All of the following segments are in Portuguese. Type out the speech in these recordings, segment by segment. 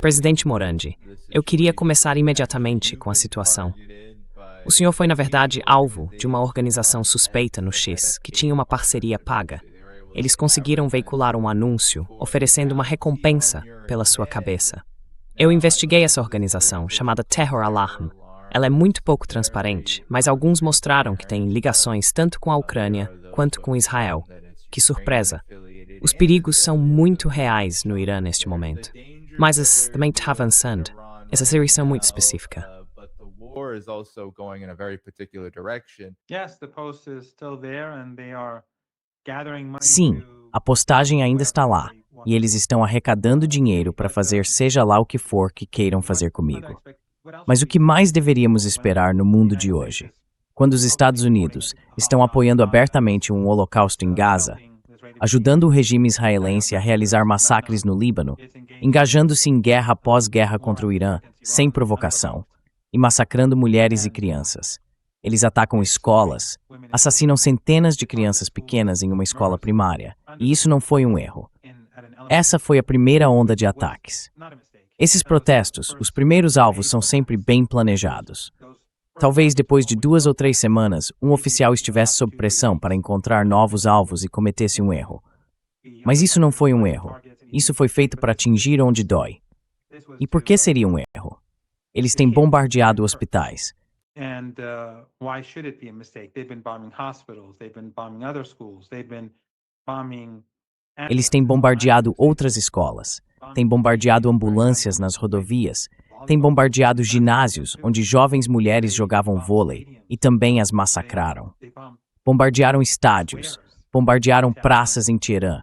Presidente Morandi, eu queria começar imediatamente com a situação. O senhor foi, na verdade, alvo de uma organização suspeita no X, que tinha uma parceria paga. Eles conseguiram veicular um anúncio oferecendo uma recompensa pela sua cabeça. Eu investiguei essa organização, chamada Terror Alarm. Ela é muito pouco transparente, mas alguns mostraram que tem ligações tanto com a Ucrânia quanto com Israel. Que surpresa! Os perigos são muito reais no Irã neste momento. Mas também está avançando. Essa situação muito específica. Sim, a postagem ainda está lá, e eles estão arrecadando dinheiro para fazer seja lá o que for que queiram fazer comigo. Mas o que mais deveríamos esperar no mundo de hoje? Quando os Estados Unidos estão apoiando abertamente um holocausto em Gaza, ajudando o regime israelense a realizar massacres no Líbano, engajando-se em guerra após guerra contra o Irã, sem provocação, e massacrando mulheres e crianças. Eles atacam escolas, assassinam centenas de crianças pequenas em uma escola primária, e isso não foi um erro. Essa foi a primeira onda de ataques. Esses protestos, os primeiros alvos são sempre bem planejados. Talvez depois de 2 ou 3 semanas, um oficial estivesse sob pressão para encontrar novos alvos e cometesse um erro. Mas isso não foi um erro. Isso foi feito para atingir onde dói. E por que seria um erro? Eles têm bombardeado hospitais. Eles têm bombardeado outras escolas. Têm bombardeado ambulâncias nas rodovias. Têm bombardeado ginásios onde jovens mulheres jogavam vôlei e também as massacraram. Bombardearam estádios. Bombardearam praças em Teherã.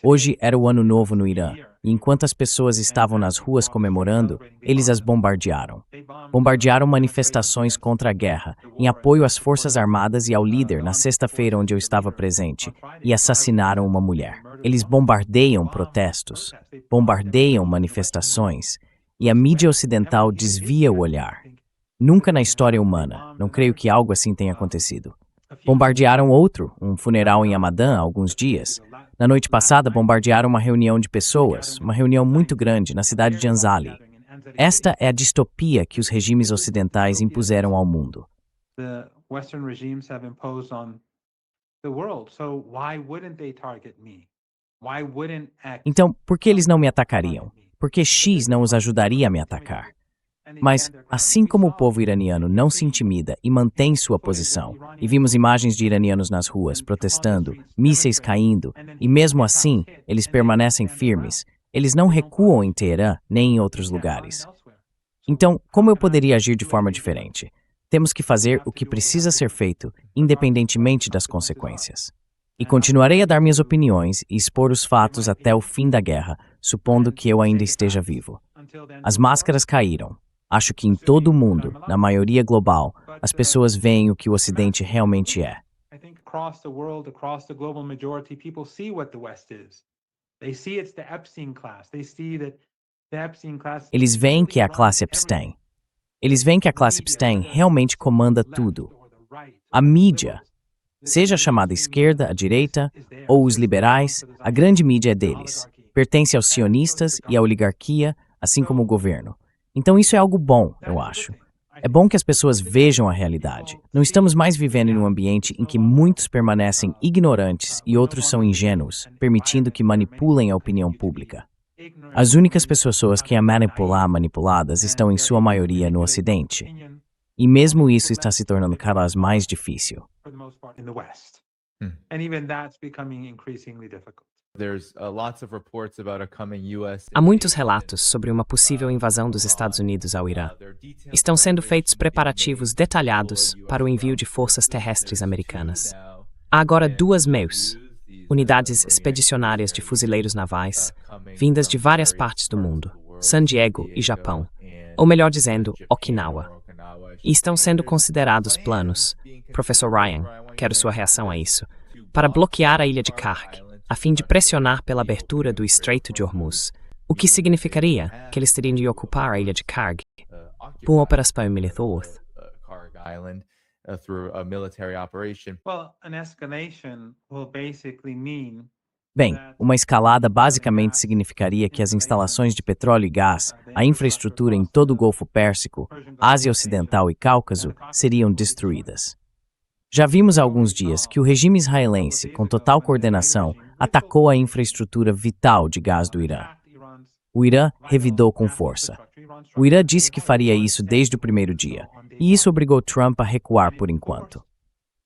Hoje era o Ano Novo no Irã, e enquanto as pessoas estavam nas ruas comemorando, eles as bombardearam. Bombardearam manifestações contra a guerra, em apoio às Forças Armadas e ao líder na sexta-feira onde eu estava presente, e assassinaram uma mulher. Eles bombardeiam protestos, bombardeiam manifestações, e a mídia ocidental desvia o olhar. Nunca na história humana, não creio que algo assim tenha acontecido. Bombardearam outro, um funeral em Hamadan há alguns dias. Na noite passada, bombardearam uma reunião de pessoas, uma reunião muito grande na cidade de Anzali. Esta é a distopia que os regimes ocidentais impuseram ao mundo. Então, por que eles não me atacariam? Por que X não os ajudaria a me atacar? Mas, assim como o povo iraniano não se intimida e mantém sua posição, e vimos imagens de iranianos nas ruas protestando, mísseis caindo, e mesmo assim, eles permanecem firmes, eles não recuam em Teherã nem em outros lugares. Então, como eu poderia agir de forma diferente? Temos que fazer o que precisa ser feito, independentemente das consequências. E continuarei a dar minhas opiniões e expor os fatos até o fim da guerra, supondo que eu ainda esteja vivo. As máscaras caíram. Acho que em todo o mundo, na maioria global, as pessoas veem o que o Ocidente realmente é. Eles veem que é a classe Epstein. Eles veem que a classe Epstein realmente comanda tudo. A mídia, seja chamada esquerda, a direita, ou os liberais, a grande mídia é deles. Pertence aos sionistas e à oligarquia, assim como o governo. Então isso é algo bom, eu acho. É bom que as pessoas vejam a realidade. Não estamos mais vivendo em um ambiente em que muitos permanecem ignorantes e outros são ingênuos, permitindo que manipulem a opinião pública. As únicas pessoas que a manipular manipuladas estão em sua maioria no Ocidente. E mesmo isso está se tornando cada vez mais difícil. Há muitos relatos sobre uma possível invasão dos Estados Unidos ao Irã. Estão sendo feitos preparativos detalhados para o envio de forças terrestres americanas. Há agora 2 MEUs, unidades expedicionárias de fuzileiros navais, vindas de várias partes do mundo, San Diego e Japão, ou melhor dizendo, Okinawa. E estão sendo considerados planos, Professor Ryan, quero sua reação a isso, para bloquear a ilha de Karg, a fim de pressionar pela abertura do Estreito de Hormuz, o que significaria que eles teriam de ocupar a ilha de Karg por uma operação militar. Bem, uma escalada basicamente significaria que as instalações de petróleo e gás, a infraestrutura em todo o Golfo Pérsico, Ásia Ocidental e Cáucaso seriam destruídas. Já vimos há alguns dias que o regime israelense, com total coordenação, atacou a infraestrutura vital de gás do Irã. O Irã revidou com força. O Irã disse que faria isso desde o primeiro dia, e isso obrigou Trump a recuar por enquanto.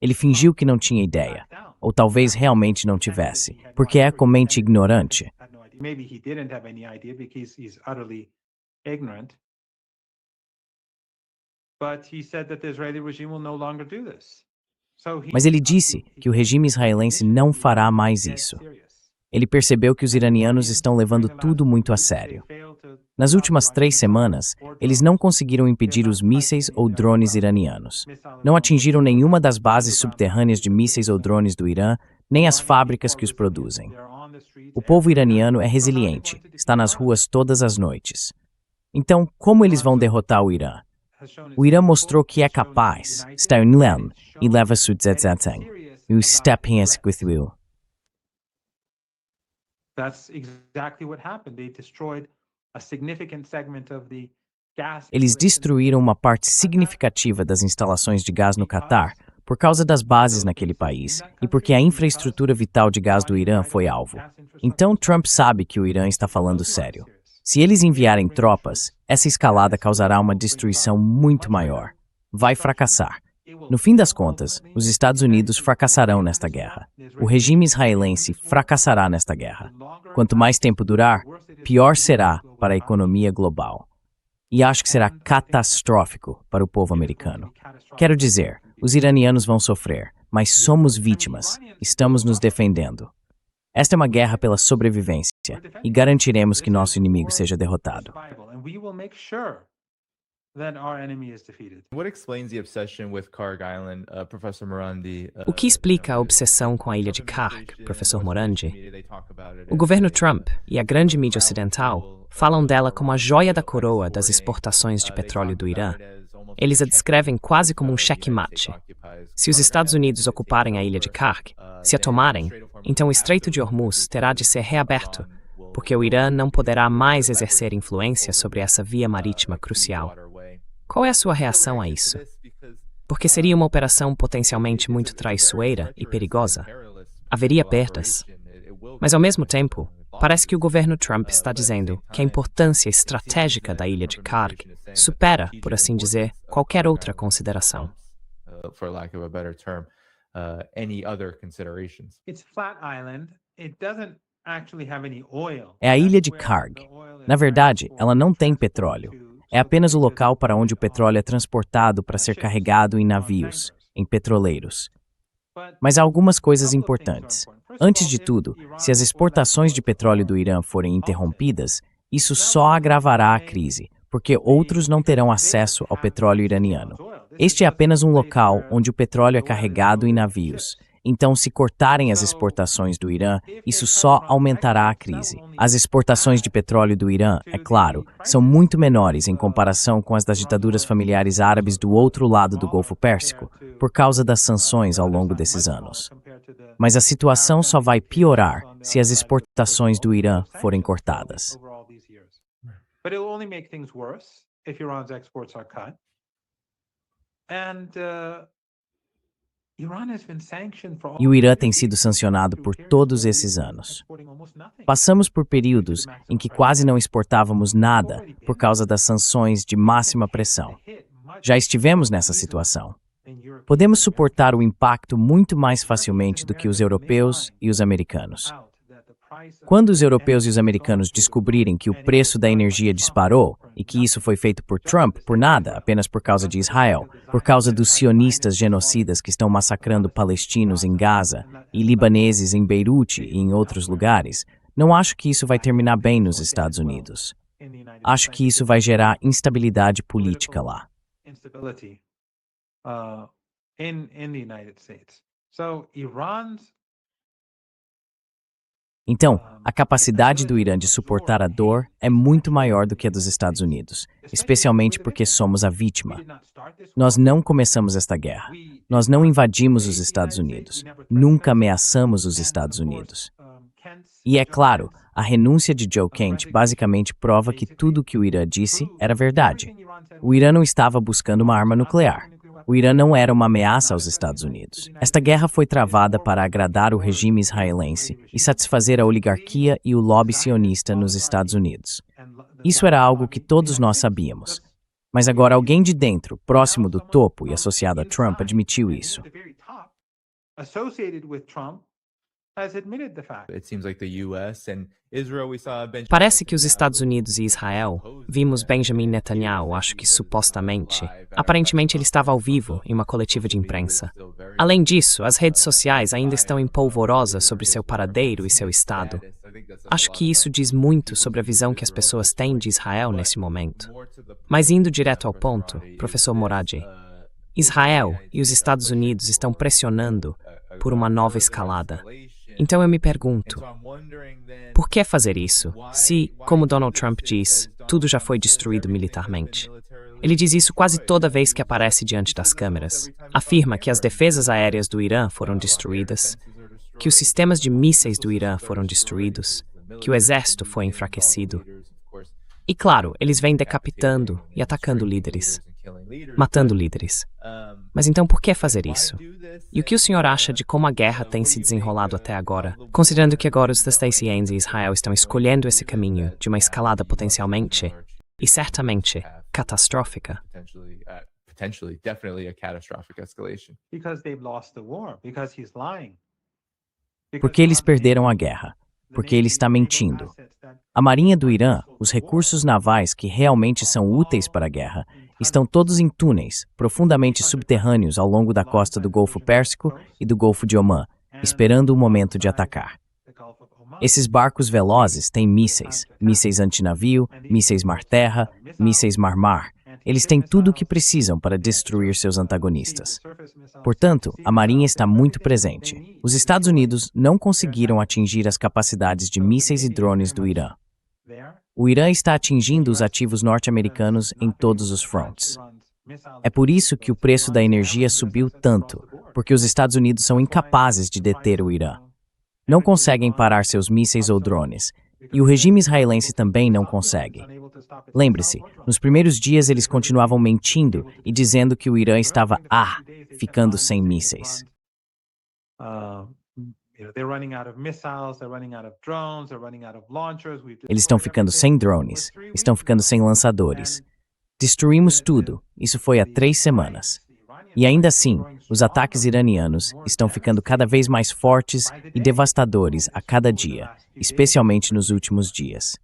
Ele fingiu que não tinha ideia, ou talvez realmente não tivesse, porque é com mente ignorante. Mas ele disse que o regime israelense não fará mais isso. Ele percebeu que os iranianos estão levando tudo muito a sério. Nas últimas 3 semanas, eles não conseguiram impedir os mísseis ou drones iranianos. Não atingiram nenhuma das bases subterrâneas de mísseis ou drones do Irã, nem as fábricas que os produzem. O povo iraniano é resiliente, está nas ruas todas as noites. Então, como eles vão derrotar o Irã? O Irã mostrou que é capaz, está unilam e leva sudzetzeteng, e o step with. Eles destruíram uma parte significativa das instalações de gás no Catar por causa das bases naquele país e porque a infraestrutura vital de gás do Irã foi alvo. Então Trump sabe que o Irã está falando sério. Se eles enviarem tropas, essa escalada causará uma destruição muito maior. Vai fracassar. No fim das contas, os Estados Unidos fracassarão nesta guerra. O regime israelense fracassará nesta guerra. Quanto mais tempo durar, pior será para a economia global. E acho que será catastrófico para o povo americano. Quero dizer, os iranianos vão sofrer, mas somos vítimas, estamos nos defendendo. Esta é uma guerra pela sobrevivência e garantiremos que nosso inimigo seja derrotado. O que explica a obsessão com a ilha de Karg, professor Morandi? O governo Trump e a grande mídia ocidental falam dela como a joia da coroa das exportações de petróleo do Irã. Eles a descrevem quase como um checkmate. Se os Estados Unidos ocuparem a ilha de Karg, se a tomarem, então o Estreito de Hormuz terá de ser reaberto, porque o Irã não poderá mais exercer influência sobre essa via marítima crucial. Qual é a sua reação a isso? Porque seria uma operação potencialmente muito traiçoeira e perigosa. Haveria perdas. Mas, ao mesmo tempo, parece que o governo Trump está dizendo que a importância estratégica da ilha de Karg supera, por assim dizer, qualquer outra consideração. É a ilha de Karg. Na verdade, ela não tem petróleo. É apenas o local para onde o petróleo é transportado para ser carregado em navios, em petroleiros. Mas há algumas coisas importantes. Antes de tudo, se as exportações de petróleo do Irã forem interrompidas, isso só agravará a crise, porque outros não terão acesso ao petróleo iraniano. Este é apenas um local onde o petróleo é carregado em navios. Então, se cortarem as exportações do Irã, isso só aumentará a crise. As exportações de petróleo do Irã, é claro, são muito menores em comparação com as das ditaduras familiares árabes do outro lado do Golfo Pérsico, por causa das sanções ao longo desses anos. Mas a situação só vai piorar se as exportações do Irã forem cortadas. E o Irã tem sido sancionado por todos esses anos. Passamos por períodos em que quase não exportávamos nada por causa das sanções de máxima pressão. Já estivemos nessa situação. Podemos suportar o impacto muito mais facilmente do que os europeus e os americanos. Quando os europeus e os americanos descobrirem que o preço da energia disparou e que isso foi feito por Trump por nada, apenas por causa de Israel, por causa dos sionistas genocidas que estão massacrando palestinos em Gaza e libaneses em Beirute e em outros lugares, não acho que isso vai terminar bem nos Estados Unidos. Acho que isso vai gerar instabilidade política lá. Então, a capacidade do Irã de suportar a dor é muito maior do que a dos Estados Unidos, especialmente porque somos a vítima. Nós não começamos esta guerra. Nós não invadimos os Estados Unidos. Nunca ameaçamos os Estados Unidos. E é claro, a renúncia de Joe Kent basicamente prova que tudo o que o Irã disse era verdade. O Irã não estava buscando uma arma nuclear. O Irã não era uma ameaça aos Estados Unidos. Esta guerra foi travada para agradar o regime israelense e satisfazer a oligarquia e o lobby sionista nos Estados Unidos. Isso era algo que todos nós sabíamos. Mas agora alguém de dentro, próximo do topo e associado a Trump, admitiu isso. Parece que os Estados Unidos e Israel, vimos Benjamin Netanyahu, acho que supostamente, aparentemente ele estava ao vivo em uma coletiva de imprensa. Além disso, as redes sociais ainda estão em polvorosa sobre seu paradeiro e seu estado. Acho que isso diz muito sobre a visão que as pessoas têm de Israel nesse momento. Mas indo direto ao ponto, professor Moradi, Israel e os Estados Unidos estão pressionando por uma nova escalada. Então eu me pergunto, por que fazer isso, se, como Donald Trump diz, tudo já foi destruído militarmente? Ele diz isso quase toda vez que aparece diante das câmeras. Afirma que as defesas aéreas do Irã foram destruídas, que os sistemas de mísseis do Irã foram destruídos, que o exército foi enfraquecido. E claro, eles vêm decapitando e atacando líderes, matando líderes. Mas então por que fazer isso? E o que o senhor acha de como a guerra tem se desenrolado até agora, considerando que agora os Thessalonians e Israel estão escolhendo esse caminho de uma escalada potencialmente e certamente catastrófica? Porque eles perderam a guerra. Porque ele está mentindo. A Marinha do Irã, os recursos navais que realmente são úteis para a guerra, estão todos em túneis, profundamente subterrâneos ao longo da costa do Golfo Pérsico e do Golfo de Omã, esperando o momento de atacar. Esses barcos velozes têm mísseis, mísseis antinavio, mísseis mar-terra, mísseis mar-mar. Eles têm tudo o que precisam para destruir seus antagonistas. Portanto, a Marinha está muito presente. Os Estados Unidos não conseguiram atingir as capacidades de mísseis e drones do Irã. O Irã está atingindo os ativos norte-americanos em todos os fronts. É por isso que o preço da energia subiu tanto, porque os Estados Unidos são incapazes de deter o Irã. Não conseguem parar seus mísseis ou drones, e o regime israelense também não consegue. Lembre-se, nos primeiros dias eles continuavam mentindo e dizendo que o Irã estava, ficando sem mísseis. Eles estão ficando sem drones, estão ficando sem lançadores. Destruímos tudo, isso foi há 3 semanas. E ainda assim, os ataques iranianos estão ficando cada vez mais fortes e devastadores a cada dia, especialmente nos últimos dias.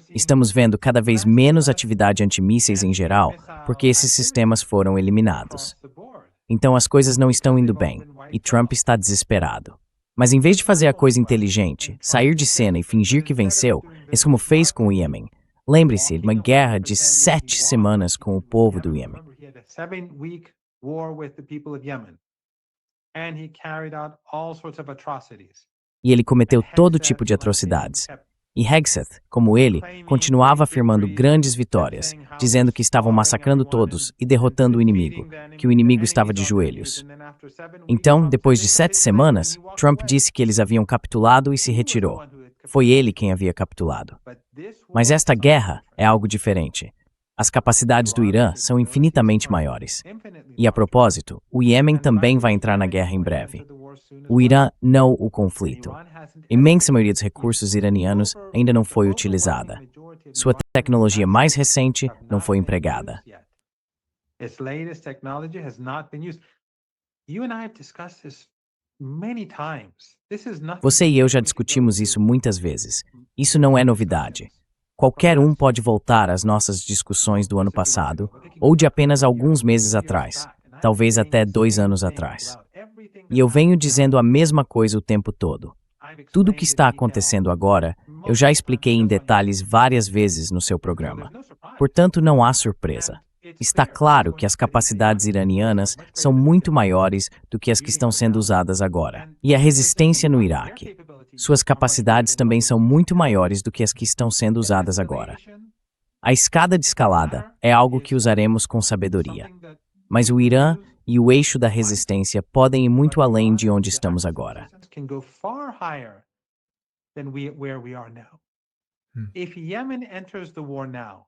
Estamos vendo cada vez menos atividade antimísseis em geral, porque esses sistemas foram eliminados. Então as coisas não estão indo bem, e Trump está desesperado. Mas em vez de fazer a coisa inteligente, sair de cena e fingir que venceu, é como fez com o Iêmen. Lembre-se, uma guerra de 7 semanas com o povo do Iêmen. E ele cometeu todo tipo de atrocidades. E Hegseth, como ele, continuava afirmando grandes vitórias, dizendo que estavam massacrando todos e derrotando o inimigo, que o inimigo estava de joelhos. Então, depois de 7 semanas, Trump disse que eles haviam capitulado e se retirou. Foi ele quem havia capitulado. Mas esta guerra é algo diferente. As capacidades do Irã são infinitamente maiores. E a propósito, o Iêmen também vai entrar na guerra em breve. O Irã não o conflito. A imensa maioria dos recursos iranianos ainda não foi utilizada. Sua tecnologia mais recente não foi empregada. Você e eu já discutimos isso muitas vezes. Isso não é novidade. Qualquer um pode voltar às nossas discussões do ano passado, ou de apenas alguns meses atrás, talvez até 2 anos atrás. E eu venho dizendo a mesma coisa o tempo todo. Tudo o que está acontecendo agora, eu já expliquei em detalhes várias vezes no seu programa. Portanto, não há surpresa. Está claro que as capacidades iranianas são muito maiores do que as que estão sendo usadas agora. E a resistência no Iraque. Suas capacidades também são muito maiores do que as que estão sendo usadas agora. A escada de escalada é algo que usaremos com sabedoria. Mas o Irã e o eixo da resistência podem ir muito além de onde estamos agora. than where we are now. Hmm. If Yemen enters the war now,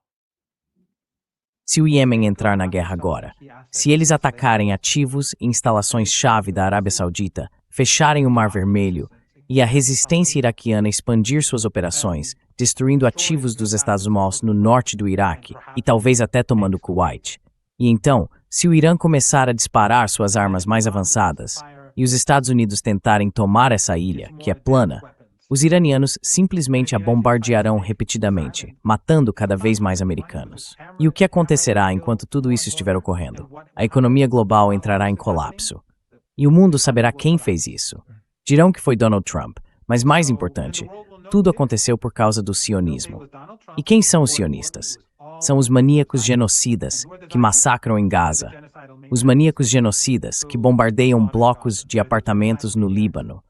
Se o Iêmen entrar na guerra agora, se eles atacarem ativos e instalações-chave da Arábia Saudita, fecharem o Mar Vermelho e a resistência iraquiana expandir suas operações, destruindo ativos dos Estados Unidos no norte do Iraque e talvez até tomando Kuwait. E então, se o Irã começar a disparar suas armas mais avançadas e os Estados Unidos tentarem tomar essa ilha, que é plana, os iranianos simplesmente a bombardearão repetidamente, matando cada vez mais americanos. E o que acontecerá enquanto tudo isso estiver ocorrendo? A economia global entrará em colapso. E o mundo saberá quem fez isso. Dirão que foi Donald Trump, mas mais importante, tudo aconteceu por causa do sionismo. E quem são os sionistas? São os maníacos genocidas que massacram em Gaza, os maníacos genocidas que bombardeiam blocos de apartamentos no Líbano,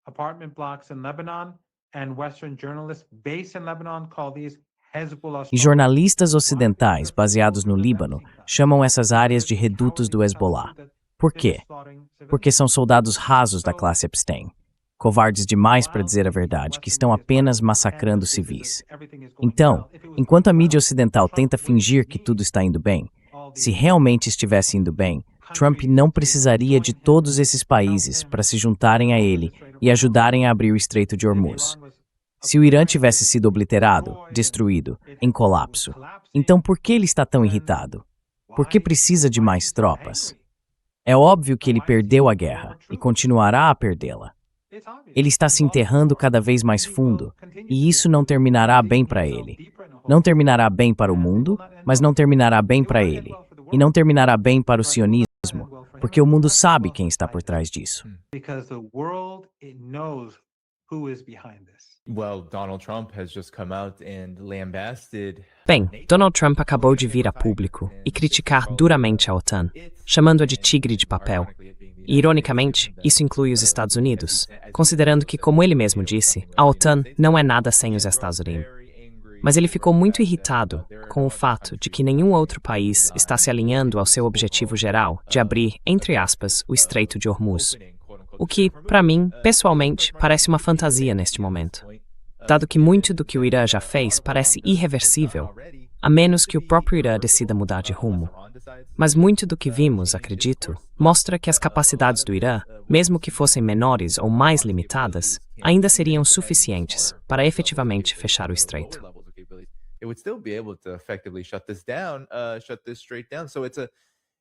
apartment blocks in Lebanon, and Western journalists based in Lebanon call these Hezbollah. e jornalistas ocidentais baseados no Líbano chamam essas áreas de redutos do Hezbollah. Por quê? Porque são soldados rasos da classe Epstein, covardes demais para dizer a verdade, que estão apenas massacrando civis. Então, enquanto a mídia ocidental tenta fingir que tudo está indo bem, se realmente estivesse indo bem, Trump não precisaria de todos esses países para se juntarem a ele e ajudarem a abrir o Estreito de Hormuz. Se o Irã tivesse sido obliterado, destruído, em colapso, então por que ele está tão irritado? Por que precisa de mais tropas? É óbvio que ele perdeu a guerra e continuará a perdê-la. Ele está se enterrando cada vez mais fundo, e isso não terminará bem para ele. Não terminará bem para o mundo, mas não terminará bem para ele. E não terminará bem para o sionismo, porque o mundo sabe quem está por trás disso. Because the world it knows who is behind this. Well, Donald Trump has just come out and lambasted. Bem, Donald Trump acabou de vir a público e criticar duramente a OTAN, chamando-a de tigre de papel. E, ironicamente, isso inclui os Estados Unidos, considerando que, como ele mesmo disse, a OTAN não é nada sem os Estados Unidos. Mas ele ficou muito irritado com o fato de que nenhum outro país está se alinhando ao seu objetivo geral de abrir, entre aspas, o Estreito de Hormuz. O que, para mim, pessoalmente, parece uma fantasia neste momento, dado que muito do que o Irã já fez parece irreversível, a menos que o próprio Irã decida mudar de rumo. Mas muito do que vimos, acredito, mostra que as capacidades do Irã, mesmo que fossem menores ou mais limitadas, ainda seriam suficientes para efetivamente fechar o estreito. It would still be able to effectively shut this straight down. So it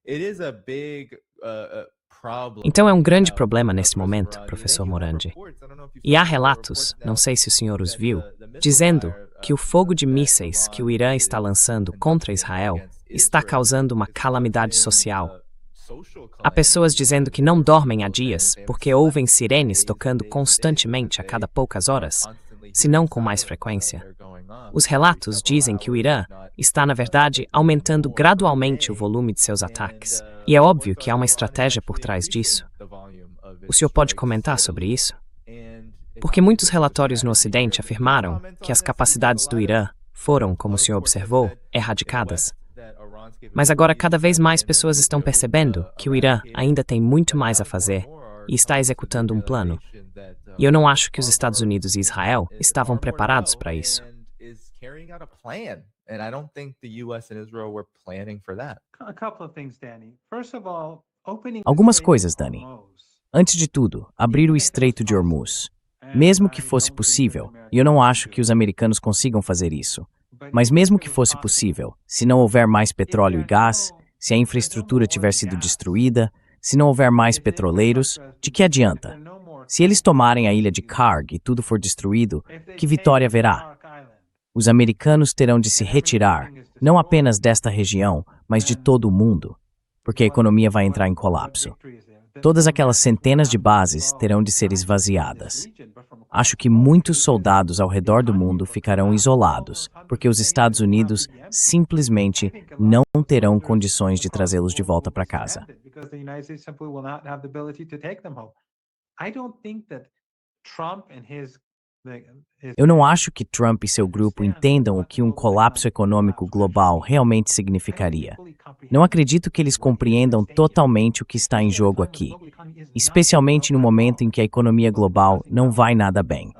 is a big problem. Então é um grande problema nesse momento, professor Morandi. E há relatos, não sei se o senhor os viu, dizendo que o fogo de mísseis que o Irã está lançando contra Israel está causando uma calamidade social. Há pessoas dizendo que não dormem há dias porque ouvem sirenes tocando constantemente a cada poucas horas, se não com mais frequência. Os relatos dizem que o Irã está, na verdade, aumentando gradualmente o volume de seus ataques. E é óbvio que há uma estratégia por trás disso. O senhor pode comentar sobre isso? Porque muitos relatórios no Ocidente afirmaram que as capacidades do Irã foram, como o senhor observou, erradicadas. Mas agora cada vez mais pessoas estão percebendo que o Irã ainda tem muito mais a fazer e está executando um plano. E eu não acho que os Estados Unidos e Israel estavam preparados para isso. And I don't think the US and Israel were planning for that. A couple of things, Danny. First of all, opening Algumas coisas, Dani. Antes de tudo, abrir o Estreito de Hormuz. Mesmo que fosse possível, e eu não acho que os americanos consigam fazer isso, mas mesmo que fosse possível, se não houver mais petróleo e gás, se a infraestrutura tiver sido destruída, se não houver mais petroleiros, de que adianta? Se eles tomarem a ilha de Karg e tudo for destruído, que vitória haverá? Os americanos terão de se retirar, não apenas desta região, mas de todo o mundo, porque a economia vai entrar em colapso. Todas aquelas centenas de bases terão de ser esvaziadas. Acho que muitos soldados ao redor do mundo ficarão isolados, porque os Estados Unidos simplesmente não terão condições de trazê-los de volta para casa. I don't think that Trump and his Eu não acho que Trump e seu grupo entendam o que um colapso econômico global realmente significaria. Não acredito que eles compreendam totalmente o que está em jogo aqui, especialmente no momento em que a economia global não vai nada bem.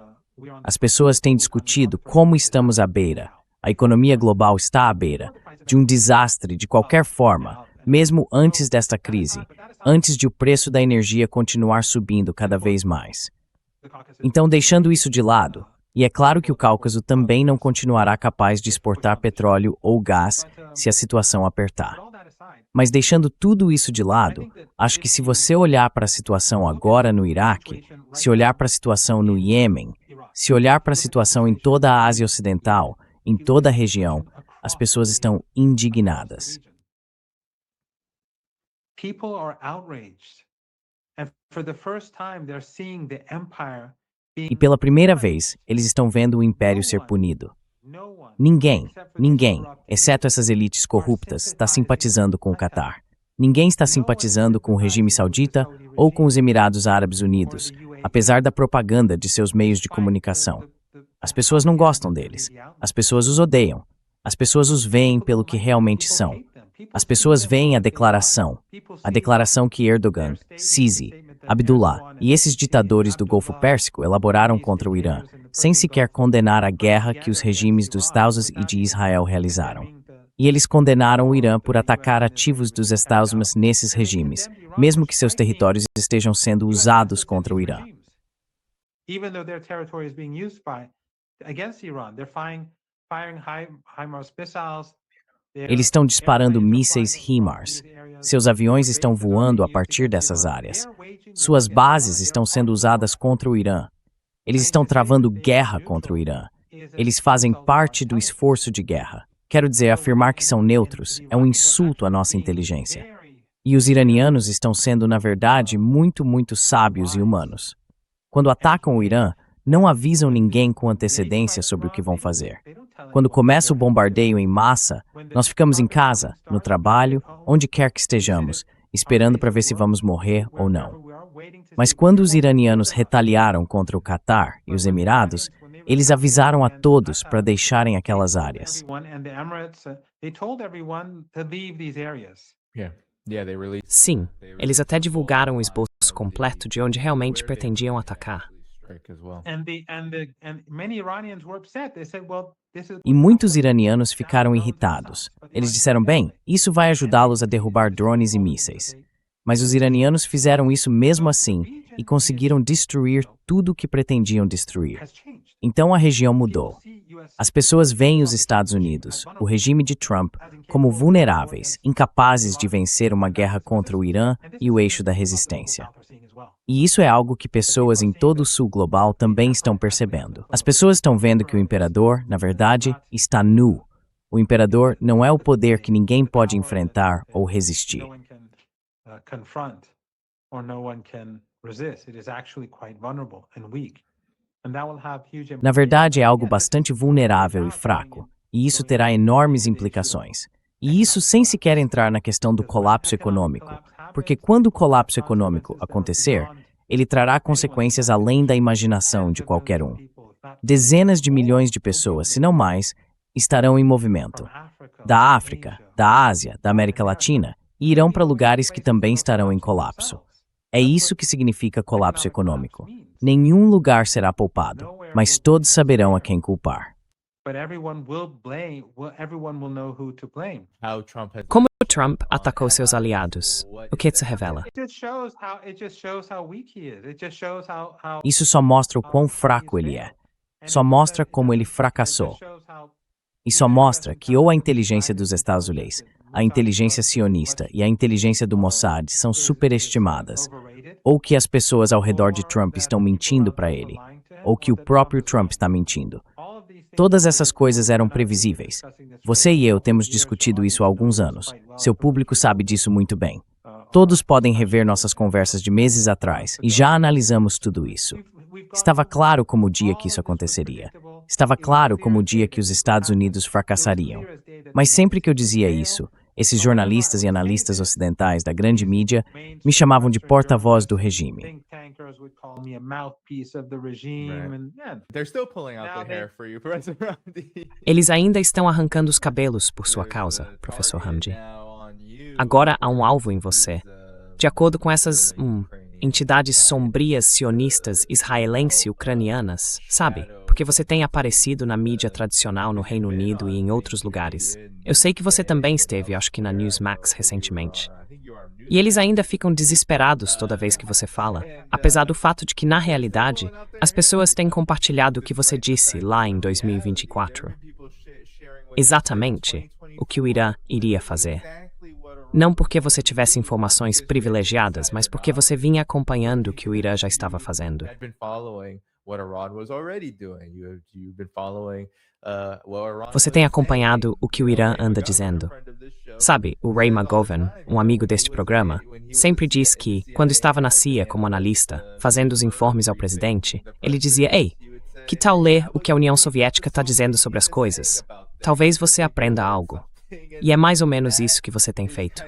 As pessoas têm discutido como estamos à beira, a economia global está à beira, de um desastre de qualquer forma, mesmo antes desta crise, antes de o preço da energia continuar subindo cada vez mais. Então, deixando isso de lado, e é claro que o Cáucaso também não continuará capaz de exportar petróleo ou gás se a situação apertar. Mas deixando tudo isso de lado, acho que se você olhar para a situação agora no Iraque, se olhar para a situação no Iêmen, se olhar para a situação em toda a Ásia Ocidental, em toda a região, as pessoas estão indignadas. People are outraged. And for the first time, they're seeing the empire E pela primeira vez, eles estão vendo o império ser punido. Ninguém, exceto essas elites corruptas, está simpatizando com o Catar. Ninguém está simpatizando com o regime saudita ou com os Emirados Árabes Unidos, apesar da propaganda de seus meios de comunicação. As pessoas não gostam deles. As pessoas os odeiam. As pessoas os veem pelo que realmente são. As pessoas veem a declaração que Erdogan, Sisi, Abdullah e esses ditadores do Golfo Pérsico elaboraram contra o Irã, sem sequer condenar a guerra que os regimes dos Estados e de Israel realizaram. E eles condenaram o Irã por atacar ativos dos Estados nesses regimes, mesmo que seus territórios estejam sendo usados contra o Irã. Even though their territory is being used against Iran, they're firing HIMARS missiles. Eles estão disparando mísseis HIMARS. Seus aviões estão voando a partir dessas áreas. Suas bases estão sendo usadas contra o Irã. Eles estão travando guerra contra o Irã. Eles fazem parte do esforço de guerra. Quero dizer, afirmar que são neutros é um insulto à nossa inteligência. E os iranianos estão sendo, na verdade, muito sábios e humanos. Quando atacam o Irã, não avisam ninguém com antecedência sobre o que vão fazer. Quando começa o bombardeio em massa, nós ficamos em casa, no trabalho, onde quer que estejamos, esperando para ver se vamos morrer ou não. Mas quando os iranianos retaliaram contra o Catar e os Emirados, eles avisaram a todos para deixarem aquelas áreas. Sim, eles até divulgaram o esboço completo de onde realmente pretendiam atacar. E muitos iranianos ficaram irritados. Eles disseram, bem, isso vai ajudá-los a derrubar drones e mísseis. Mas os iranianos fizeram isso mesmo assim e conseguiram destruir tudo o que pretendiam destruir. Então a região mudou. As pessoas veem os Estados Unidos, o regime de Trump, como vulneráveis, incapazes de vencer uma guerra contra o Irã e o eixo da resistência. E isso é algo que pessoas em todo o sul global também estão percebendo. As pessoas estão vendo que o imperador, na verdade, está nu. O imperador não é o poder que ninguém pode enfrentar ou resistir. Na verdade, é algo bastante vulnerável e fraco, e isso terá enormes implicações. E isso sem sequer entrar na questão do colapso econômico, porque quando o colapso econômico acontecer, ele trará consequências além da imaginação de qualquer um. Dezenas de milhões de pessoas, se não mais, estarão em movimento. Da África, da Ásia, da América Latina, e irão para lugares que também estarão em colapso. É isso que significa colapso econômico. Nenhum lugar será poupado, mas todos saberão a quem culpar. Como Trump atacou seus aliados? O que isso revela? Isso só mostra o quão fraco ele é. Só mostra como ele fracassou. E só mostra que ou a inteligência dos Estados Unidos, a inteligência sionista e a inteligência do Mossad são superestimadas, ou que as pessoas ao redor de Trump estão mentindo para ele, ou que o próprio Trump está mentindo. Todas essas coisas eram previsíveis. Você e eu temos discutido isso há alguns anos. Seu público sabe disso muito bem. Todos podem rever nossas conversas de meses atrás e já analisamos tudo isso. Estava claro como o dia que isso aconteceria. Estava claro como o dia que os Estados Unidos fracassariam. Mas sempre que eu dizia isso, Esses jornalistas e analistas ocidentais da grande mídia me chamavam de porta-voz do regime. Think tankers would call me a mouthpiece of the regime, Right. and yeah, They're still pulling out Now the they- hair for you, Professor Hamdi. Eles ainda estão arrancando os cabelos por sua There's causa, a professor target Hamdi. now on you Agora há um alvo em because você. these, De acordo com essas Ukrainian entidades sombrias sionistas israelense ucranianas, sabe? Porque você tem aparecido na mídia tradicional no Reino Unido e em outros lugares. Eu sei que você também esteve, acho que na Newsmax recentemente. E eles ainda ficam desesperados toda vez que você fala, apesar do fato de que, na realidade, as pessoas têm compartilhado o que você disse lá em 2024. Exatamente o que o Irã iria fazer. Não porque você tivesse informações privilegiadas, mas porque você vinha acompanhando o que o Irã já estava fazendo. Você tem acompanhado o que o Irã anda dizendo. Sabe, o Ray McGovern, um amigo deste programa, sempre diz que, quando estava na CIA como analista, fazendo os informes ao presidente, ele dizia: "Ei, que tal ler o que a União Soviética está dizendo sobre as coisas? Talvez você aprenda algo." E é mais ou menos isso que você tem feito.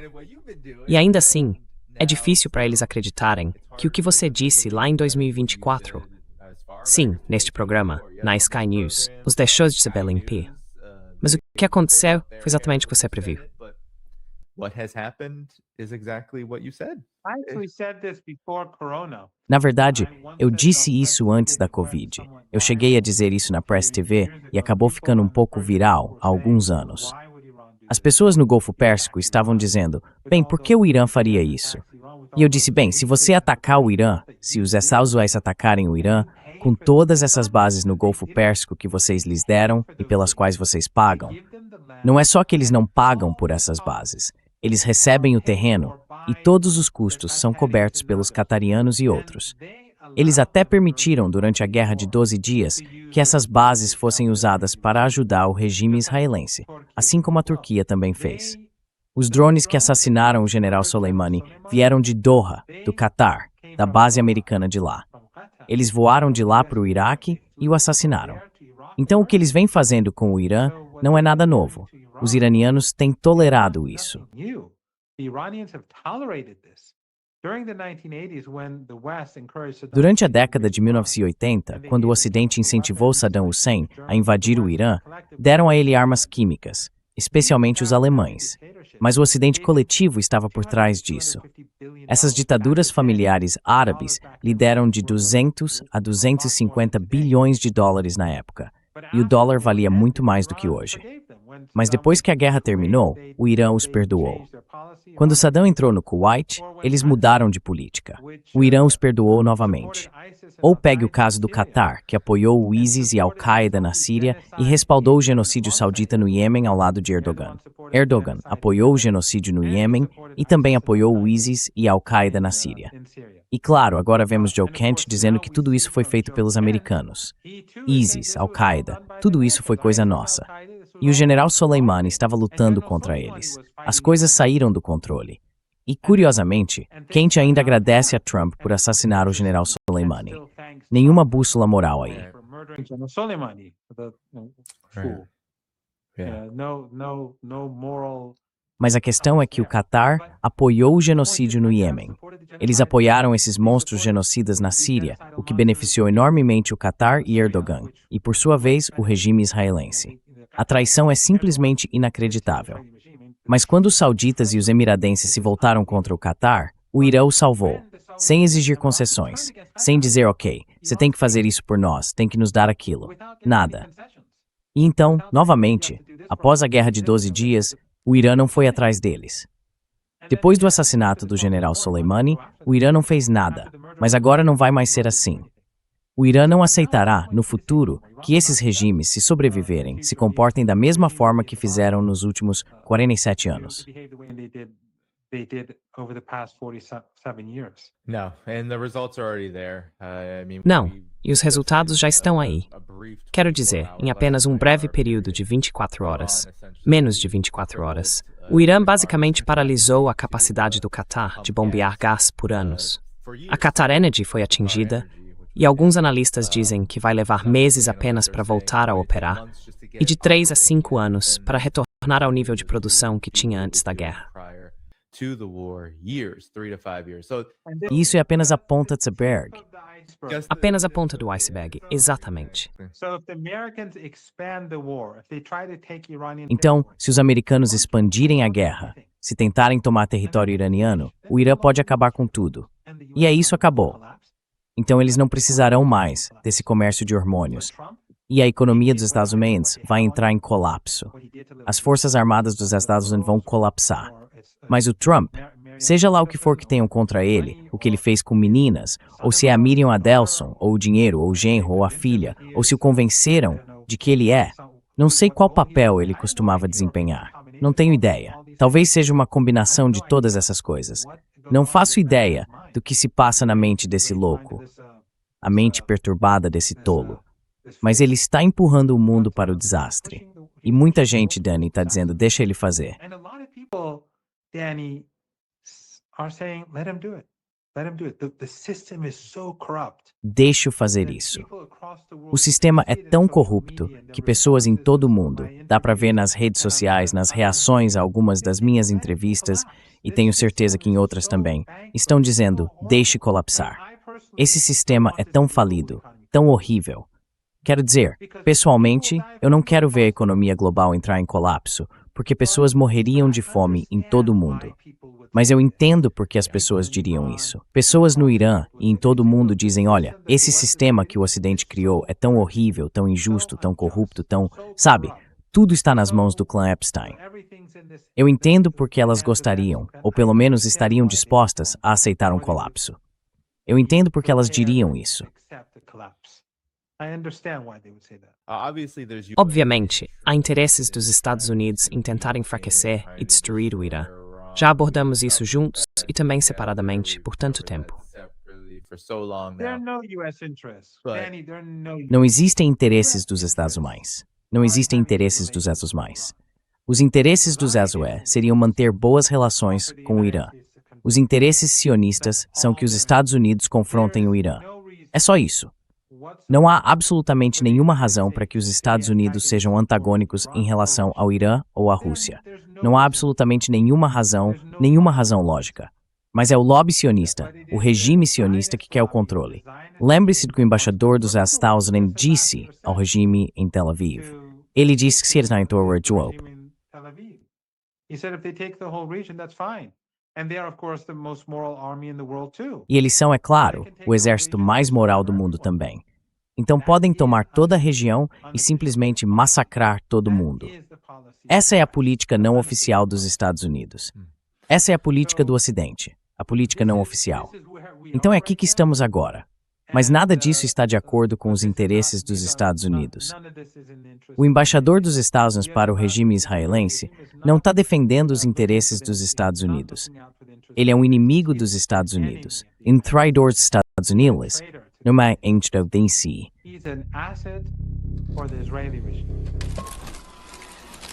E ainda assim, é difícil para eles acreditarem que o que você disse lá em 2024, sim, neste programa, na Sky News, os deixou de saber limpar. Mas o que aconteceu foi exatamente o que você previu. What has happened is exactly what you said. I actually said this before Corona. Na verdade, eu disse isso antes da Covid. Eu cheguei a dizer isso na Press TV e acabou ficando um pouco viral há alguns anos. As pessoas no Golfo Pérsico estavam dizendo: "Bem, por que o Irã faria isso?" E eu disse: "Bem, se você atacar o Irã, se os Saudis atacarem o Irã, com todas essas bases no Golfo Pérsico que vocês lhes deram e pelas quais vocês pagam, não é só que eles não pagam por essas bases, eles recebem o terreno e todos os custos são cobertos pelos qatarianos e outros. Eles até permitiram, durante a Guerra de 12 Dias, que essas bases fossem usadas para ajudar o regime israelense, assim como a Turquia também fez. Os drones que assassinaram o general Soleimani vieram de Doha, do Catar, da base americana de lá. Eles voaram de lá para o Iraque e o assassinaram. Então o que eles vêm fazendo com o Irã não é nada novo. Os iranianos têm tolerado isso. Durante a década de 1980, quando o Ocidente incentivou Saddam Hussein a invadir o Irã, deram a ele armas químicas, especialmente os alemães. Mas o Ocidente coletivo estava por trás disso. Essas ditaduras familiares árabes lhe deram de 200 a 250 bilhões de dólares na época, e o dólar valia muito mais do que hoje. Mas depois que a guerra terminou, o Irã os perdoou. Quando Saddam entrou no Kuwait, eles mudaram de política. O Irã os perdoou novamente. Ou pegue o caso do Catar, que apoiou o ISIS e Al-Qaeda na Síria e respaldou o genocídio saudita no Iêmen ao lado de Erdogan. Erdogan apoiou o genocídio no Iêmen e também apoiou o ISIS e Al-Qaeda na Síria. E claro, agora vemos Joe Kent dizendo que tudo isso foi feito pelos americanos. ISIS, Al-Qaeda, tudo isso foi coisa nossa. E o general Soleimani estava lutando contra eles. As coisas saíram do controle. E, curiosamente, Kent ainda agradece a Trump por assassinar o general Soleimani. Nenhuma bússola moral aí. Mas a questão é que o Catar apoiou o genocídio no Iêmen. Eles apoiaram esses monstros genocidas na Síria, o que beneficiou enormemente o Catar e Erdogan, e por sua vez o regime israelense. A traição é simplesmente inacreditável. Mas quando os sauditas e os emiradenses se voltaram contra o Catar, o Irã o salvou, sem exigir concessões, sem dizer ok, você tem que fazer isso por nós, tem que nos dar aquilo. Nada. E então, novamente, após a Guerra de 12 Dias, o Irã não foi atrás deles. Depois do assassinato do general Soleimani, o Irã não fez nada, mas agora não vai mais ser assim. O Irã não aceitará, no futuro, que esses regimes, se sobreviverem, se comportem da mesma forma que fizeram nos últimos 47 anos. Não, e os resultados já estão aí. Quero dizer, em apenas um breve período de 24 horas, menos de 24 horas, o Irã basicamente paralisou a capacidade do Catar de bombear gás por anos. A Qatar Energy foi atingida, e alguns analistas dizem que vai levar meses apenas para voltar a operar, e de 3 a 5 anos para retornar retornar ao nível de produção que tinha antes da guerra. Prior to the war, years, 3 to 5 years. So E isso é apenas a ponta de iceberg. just Apenas a ponta do iceberg, exatamente. So if the Americans expand the war, if they try to take Iranian Então, se os americanos expandirem a guerra, se tentarem tomar território iraniano, o Irã pode acabar com tudo. E aí isso acabou. Então eles não precisarão mais desse comércio de hormônios. E a economia dos Estados Unidos vai entrar em colapso. As forças armadas dos Estados Unidos vão colapsar. Mas o Trump, seja lá o que for que tenham contra ele, o que ele fez com meninas, ou se é a Miriam Adelson, ou o dinheiro, ou o genro, ou a filha, ou se o convenceram de que ele é, não sei qual papel ele costumava desempenhar. Não tenho ideia. Talvez seja uma combinação de todas essas coisas. Não faço ideia do que se passa na mente desse louco, a mente perturbada desse tolo. Mas ele está empurrando o mundo para o desastre. E muita gente, Danny, está dizendo, deixa ele fazer. And a lot of people, Danny, are saying, let him do it. Let him do it. The system is so corrupt. Deixe-o fazer isso. O sistema é tão corrupto que pessoas em todo o mundo, dá para ver nas redes sociais, nas reações a algumas das minhas entrevistas, e tenho certeza que em outras também, estão dizendo, deixe colapsar. Esse sistema é tão falido, tão horrível. Quero dizer, pessoalmente, eu não quero ver a economia global entrar em colapso, porque pessoas morreriam de fome em todo o mundo. Mas eu entendo por que as pessoas diriam isso. Pessoas no Irã e em todo o mundo dizem, olha, esse sistema que o Ocidente criou é tão horrível, tão injusto, tão corrupto, tão... Sabe, tudo está nas mãos do clã Epstein. Eu entendo por que elas gostariam, ou pelo menos estariam dispostas a aceitar um colapso. Eu entendo por que elas diriam isso. Obviamente, há interesses dos Estados Unidos em tentar enfraquecer e destruir o Irã. Já abordamos isso juntos e também separadamente por tanto tempo. Não existem interesses dos Estados Unidos. Não existem interesses dos Estados Unidos. Os interesses dos Estados Unidos seriam manter boas relações com o Irã. Os interesses sionistas são que os Estados Unidos confrontem o Irã. É só isso. Não há absolutamente nenhuma razão para que os Estados Unidos sejam antagônicos em relação ao Irã ou à Rússia. Não há absolutamente nenhuma razão lógica. Mas é o lobby sionista, o regime sionista que quer o controle. Lembre-se do que o embaixador dos Estados Unidos disse ao regime em Tel Aviv. Ele disse que se eles não entram Job. E eles são, é claro, o exército mais moral do mundo também. Então podem tomar toda a região e simplesmente massacrar todo mundo. Essa é a política não oficial dos Estados Unidos. Essa é a política do Ocidente, a política não oficial. Então é aqui que estamos agora. Mas nada disso está de acordo com os interesses dos Estados Unidos. O embaixador dos Estados Unidos para o regime israelense não está defendendo os interesses dos Estados Unidos. Ele é um inimigo dos Estados Unidos. Um traidor dos Estados Unidos. Não é entidade em si. He's an asset for the Israeli regime.